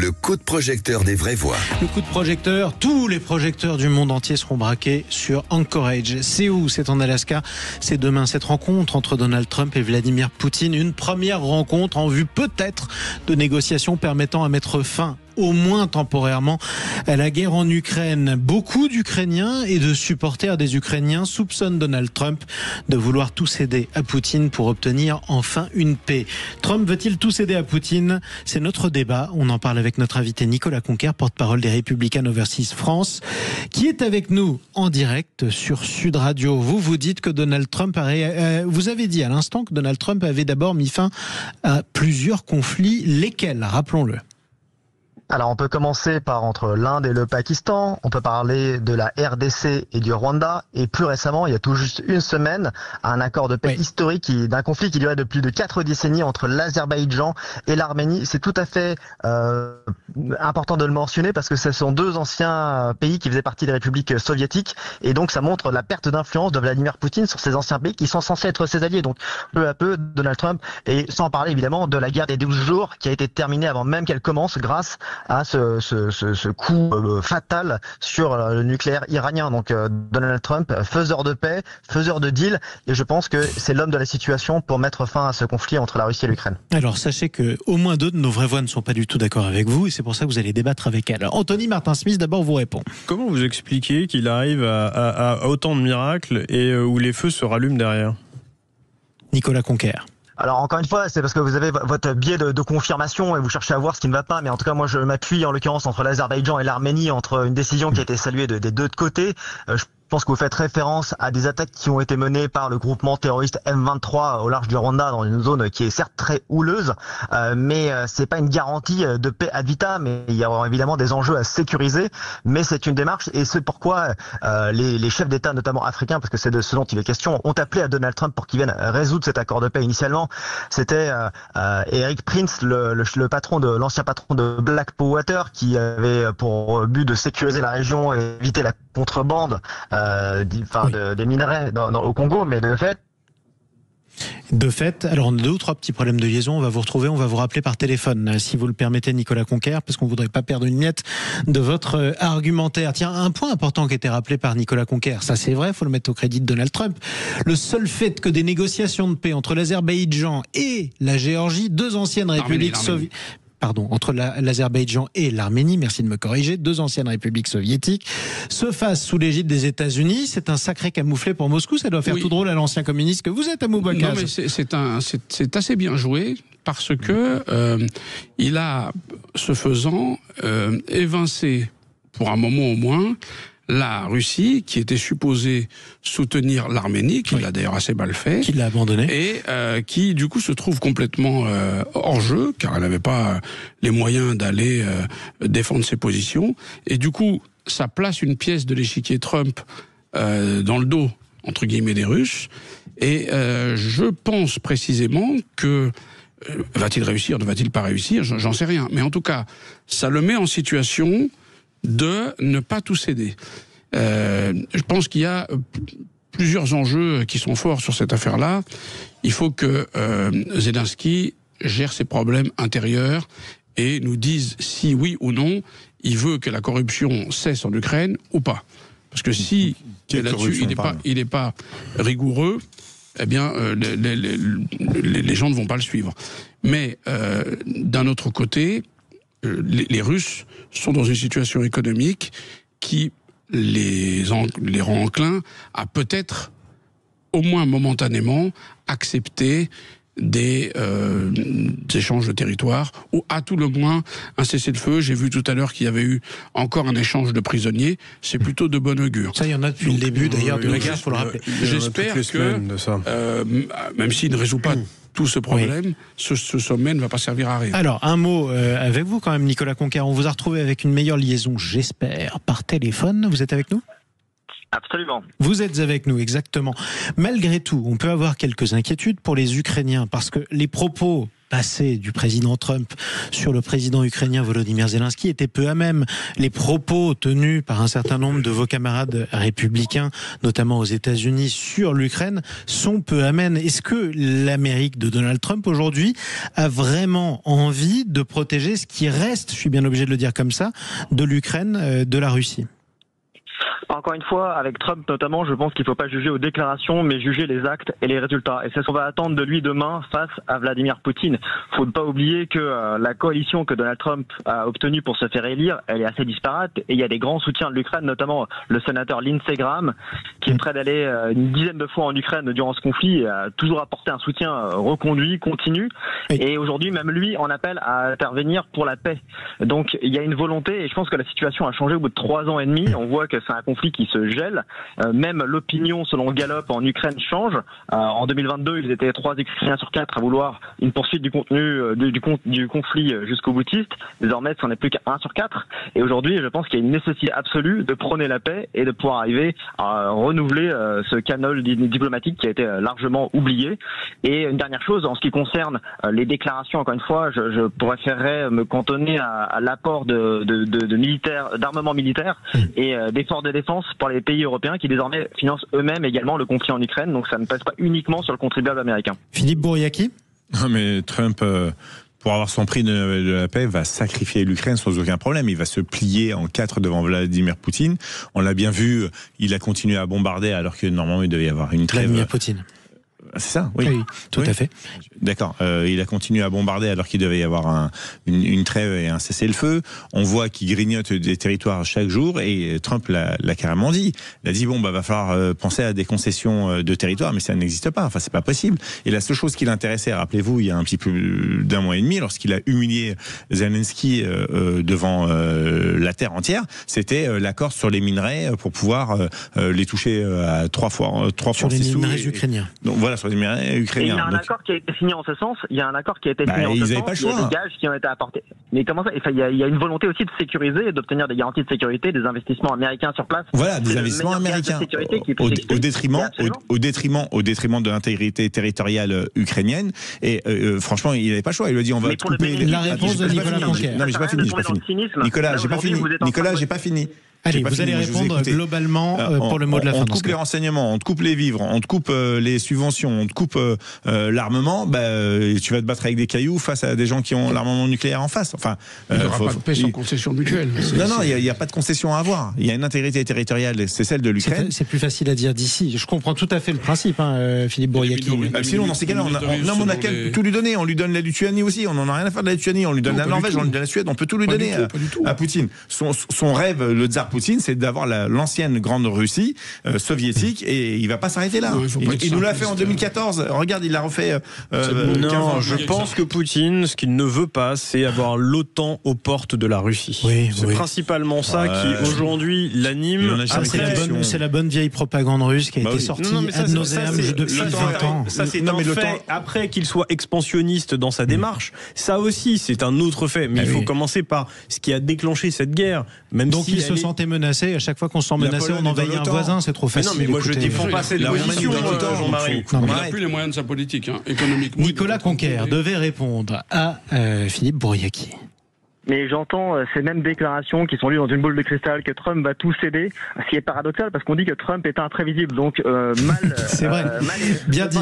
Le coup de projecteur des vraies voix. Le coup de projecteur, tous les projecteurs du monde entier seront braqués sur Anchorage. C'est où? C'est en Alaska. C'est demain cette rencontre entre Donald Trump et Vladimir Poutine. Une première rencontre en vue peut-être de négociations permettant à mettre fin, au moins temporairement, à la guerre en Ukraine. Beaucoup d'Ukrainiens et de supporters des Ukrainiens soupçonnent Donald Trump de vouloir tout céder à Poutine pour obtenir enfin une paix. Trump veut-il tout céder à Poutine? C'est notre débat. On en parle avec notre invité Nicolas Conquer, porte-parole des Républicains Overseas France, qui est avec nous en direct sur Sud Radio. Vous dites que Donald Trump vous avez dit à l'instant que Donald Trump avait d'abord mis fin à plusieurs conflits. Lesquels? Rappelons-le. Alors on peut commencer par entre l'Inde et le Pakistan, on peut parler de la RDC et du Rwanda, et plus récemment, il y a tout juste une semaine, un accord de paix historique d'un conflit qui durait de plus de 4 décennies entre l'Azerbaïdjan et l'Arménie. C'est tout à fait important de le mentionner parce que ce sont deux anciens pays qui faisaient partie des républiques soviétiques, et donc ça montre la perte d'influence de Vladimir Poutine sur ces anciens pays qui sont censés être ses alliés. Donc peu à peu, Donald Trump, et sans parler évidemment de la guerre des 12 jours qui a été terminée avant même qu'elle commence grâce à ce coup fatal sur le nucléaire iranien. Donc Donald Trump, faiseur de paix, faiseur de deal, et je pense que c'est l'homme de la situation pour mettre fin à ce conflit entre la Russie et l'Ukraine. Alors sachez que au moins deux de nos vraies voix ne sont pas du tout d'accord avec vous, et c'est pour ça que vous allez débattre avec elle. Anthony Martin-Smith d'abord vous répond. Comment vous expliquez qu'il arrive à autant de miracles et où les feux se rallument derrière? Nicolas Conquer. Alors encore une fois, c'est parce que vous avez votre biais de confirmation et vous cherchez à voir ce qui ne va pas. Mais en tout cas, moi, je m'appuie en l'occurrence entre l'Azerbaïdjan et l'Arménie, entre une décision qui a été saluée des deux côtés. Je pense que vous faites référence à des attaques qui ont été menées par le groupement terroriste M23 au large du Rwanda, dans une zone qui est certes très houleuse, mais c'est pas une garantie de paix ad vitam, mais il y a évidemment des enjeux à sécuriser, mais c'est une démarche, et c'est pourquoi les chefs d'État, notamment africains, parce que c'est de ce dont il est question, ont appelé à Donald Trump pour qu'il vienne résoudre cet accord de paix. Initialement, c'était Eric Prince, l'ancien patron de Blackwater, qui avait pour but de sécuriser la région et éviter la contrebande des minerais au Congo, mais de fait, alors on a 2 ou 3 petits problèmes de liaison. On va vous retrouver, on va vous rappeler par téléphone, si vous le permettez, Nicolas Conquer, parce qu'on voudrait pas perdre une miette de votre argumentaire. Tiens, un point important qui a été rappelé par Nicolas Conquer, ça c'est vrai, faut le mettre au crédit de Donald Trump. Le seul fait que des négociations de paix entre l'Azerbaïdjan et la Géorgie, 2 anciennes républiques soviétiques, entre l'Azerbaïdjan et l'Arménie, merci de me corriger, 2 anciennes républiques soviétiques, se fassent sous l'égide des États-Unis. C'est un sacré camouflet pour Moscou. Ça doit faire tout drôle à l'ancien communiste que vous êtes, à Moubakas. Non, mais c'est assez bien joué parce que il a, ce faisant, évincé pour un moment au moins la Russie, qui était supposée soutenir l'Arménie, qui l'a d'ailleurs assez mal fait, qui l'a abandonné, et qui du coup se trouve complètement hors jeu, car elle n'avait pas les moyens d'aller défendre ses positions, et du coup ça place une pièce de l'échiquier Trump dans le dos, entre guillemets, des Russes, et je pense précisément que va-t-il réussir, ne va-t-il pas réussir, j'en sais rien, mais en tout cas ça le met en situation de ne pas tout céder. Je pense qu'il y a plusieurs enjeux qui sont forts sur cette affaire-là. Il faut que Zelensky gère ses problèmes intérieurs et nous dise si oui ou non il veut que la corruption cesse en Ukraine ou pas. Parce que si là-dessus il n'est pas rigoureux, eh bien les gens ne vont pas le suivre. Mais d'un autre côté, les Russes sont dans une situation économique qui les rend enclins à peut-être, au moins momentanément, accepter des échanges de territoire, ou à tout le moins un cessez-le-feu. J'ai vu tout à l'heure qu'il y avait eu encore un échange de prisonniers. C'est plutôt de bon augure. Ça, il y en a depuis le début d'ailleurs de la guerre, il faut le rappeler. J'espère que, même s'il ne résout pas tout ce problème, ce sommet ne va pas servir à rien. Alors, un mot avec vous quand même, Nicolas Conquer. On vous a retrouvé avec une meilleure liaison, j'espère, par téléphone. Vous êtes avec nous ? Absolument. Vous êtes avec nous, exactement. Malgré tout, on peut avoir quelques inquiétudes pour les Ukrainiens, parce que les propos passé du président Trump sur le président ukrainien Volodymyr Zelensky était peu à même. Les propos tenus par un certain nombre de vos camarades républicains, notamment aux États-Unis, sur l'Ukraine, sont peu amènes. Est-ce que l'Amérique de Donald Trump aujourd'hui a vraiment envie de protéger ce qui reste, je suis bien obligé de le dire comme ça, de l'Ukraine, de la Russie? Encore une fois, avec Trump notamment, je pense qu'il ne faut pas juger aux déclarations, mais juger les actes et les résultats. Et c'est ce qu'on va attendre de lui demain face à Vladimir Poutine. Il ne faut pas oublier que la coalition que Donald Trump a obtenue pour se faire élire, elle est assez disparate. Et il y a des grands soutiens de l'Ukraine, notamment le sénateur Lindsey Graham, qui est prêt d'aller une dizaine de fois en Ukraine durant ce conflit et a toujours apporté un soutien reconduit, continu. Et aujourd'hui, même lui en appelle à intervenir pour la paix. Donc il y a une volonté, et je pense que la situation a changé au bout de 3 ans et demi. On voit que c'est un conflit qui se gèle. Même l'opinion, selon Gallup, en Ukraine change. En 2022, ils étaient 3 Ukrainiens sur 4 à vouloir une poursuite du contenu du conflit jusqu'au boutiste. Désormais, ce n'en est plus qu'1 sur 4. Et aujourd'hui, je pense qu'il y a une nécessité absolue de prôner la paix et de pouvoir arriver à renouveler ce canal diplomatique qui a été largement oublié. Et une dernière chose, en ce qui concerne les déclarations, encore une fois, je préférerais me cantonner à l'apport d'armement militaire et d'efforts de défense pour les pays européens qui désormais financent eux-mêmes également le conflit en Ukraine. Donc ça ne pèse pas uniquement sur le contribuable américain. Philippe Bouriaki. Non mais Trump, pour avoir son prix de la paix, va sacrifier l'Ukraine sans aucun problème. Il va se plier en 4 devant Vladimir Poutine. On l'a bien vu, il a continué à bombarder alors que normalement il devait y avoir une trêve. Vladimir Poutine. C'est ça, oui. Oui, tout à fait. D'accord. Il a continué à bombarder alors qu'il devait y avoir une trêve et un cessez-le-feu. On voit qu'il grignote des territoires chaque jour et Trump l'a carrément dit. Il a dit bon, va falloir penser à des concessions de territoire, mais ça n'existe pas. Enfin, c'est pas possible. Et la seule chose qui l'intéressait, rappelez-vous, il y a un petit peu d'1 mois et demi, lorsqu'il a humilié Zelensky devant la terre entière, c'était l'accord sur les minerais pour pouvoir les toucher à 3 fois sur les 6 sous. minerais ukrainiens. Donc voilà, sur les minerais ukrainiens. Et il y a un accord qui a été signé en ce sens. Il y a un accord qui a été signé en ce sens. Ils n'avaient pas le choix. Il y a des gages qui ont été apportés. Mais comment ça? Enfin, il y a une volonté aussi de sécuriser et d'obtenir des garanties de sécurité, des investissements américains sur place. Voilà, des investissements américains. Au détriment de l'intégrité territoriale ukrainienne. Et franchement, il n'avait pas le choix. Il lui a dit on va couper. La réponse de Nicolas Conquer. Non, mais j'ai pas fini. Nicolas, j'ai pas fini. Allez, vous allez répondre globalement pour le mot de la fin. On te coupe les renseignements, on te coupe les vivres, on te coupe les subventions, on te coupe l'armement. Tu vas te battre avec des cailloux face à des gens qui ont l'armement nucléaire en face. Enfin, il n'y aura pas de paix sans concession mutuelle. Non, il n'y a pas de concession à avoir. Il y a une intégrité territoriale, c'est celle de l'Ukraine. C'est plus facile à dire d'ici. Je comprends tout à fait le principe, Philippe Bouriaki. Sinon, dans ces cas-là, on a qu'à tout lui donner. On lui donne la Lituanie aussi. On n'en a rien à faire de la Lituanie. On lui donne la Norvège, on lui donne la Suède. On peut tout lui donner à Poutine. Son rêve, le tsar Poutine, c'est d'avoir l'ancienne grande Russie soviétique et il va pas s'arrêter là. Il nous l'a fait en 2014. Regarde, il l'a refait. Non, je pense que Poutine, ce qu'il ne veut pas, c'est avoir l'OTAN aux portes de la Russie. C'est principalement ça qui aujourd'hui l'anime. C'est la bonne vieille propagande russe qui a été sortie ad nauseam depuis 20 ans. Ça, c'est un fait. Après qu'il soit expansionniste dans sa démarche, ça aussi, c'est un autre fait. Mais il faut commencer par ce qui a déclenché cette guerre. Donc il se sentait menacé. À chaque fois qu'on se sent menacé, on envahit un voisin. C'est trop facile. Non, mais moi je défends pas cette position, Jean-Marie. Il n'a plus les moyens de sa politique, économiquement. Nicolas Conquer devait répondre à Philippe Bouriaki. Mais j'entends ces mêmes déclarations qui sont lues dans une boule de cristal que Trump va tout céder, ce qui est paradoxal parce qu'on dit que Trump est imprévisible, donc c'est vrai, bien dit.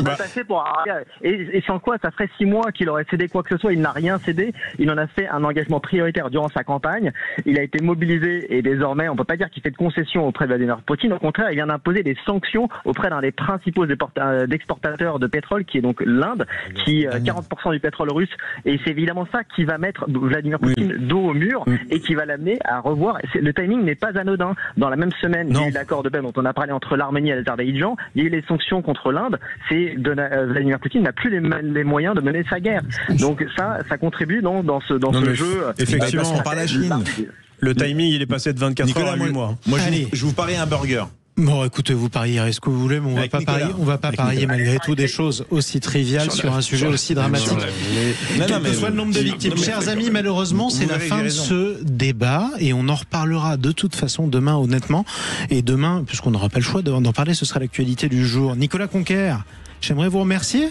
Et sans quoi, ça ferait 6 mois qu'il aurait cédé quoi que ce soit. Il n'a rien cédé. Il en a fait un engagement prioritaire durant sa campagne. Il a été mobilisé et désormais, on peut pas dire qu'il fait de concessions auprès de Vladimir Poutine. Au contraire, il vient d'imposer des sanctions auprès d'un des principaux d'exportateurs de pétrole, qui est donc l'Inde, qui 40% du pétrole russe. Et c'est évidemment ça qui va mettre Vladimir Poutine dos au mur et qui va l'amener à revoir. Le timing n'est pas anodin. Dans la même semaine, il y a eu l'accord de paix dont on a parlé entre l'Arménie et l'Azerbaïdjan. Il y a eu les sanctions contre l'Inde. Vladimir Poutine n'a plus les moyens de mener sa guerre. Donc ça contribue dans ce jeu. Effectivement, par la Chine. Le timing, il est passé de 24 heures à 8 mois. Moi, je vous parie un burger. Bon, écoutez, vous parierez ce que vous voulez, mais on va pas parier malgré tout des choses aussi triviales sur un sujet aussi dramatique. Quel que soit le nombre de victimes. Chers amis, malheureusement, c'est la fin de ce débat et on en reparlera de toute façon demain, honnêtement. Et demain, puisqu'on n'aura pas le choix d'en parler, ce sera l'actualité du jour. Nicolas Conquer, j'aimerais vous remercier.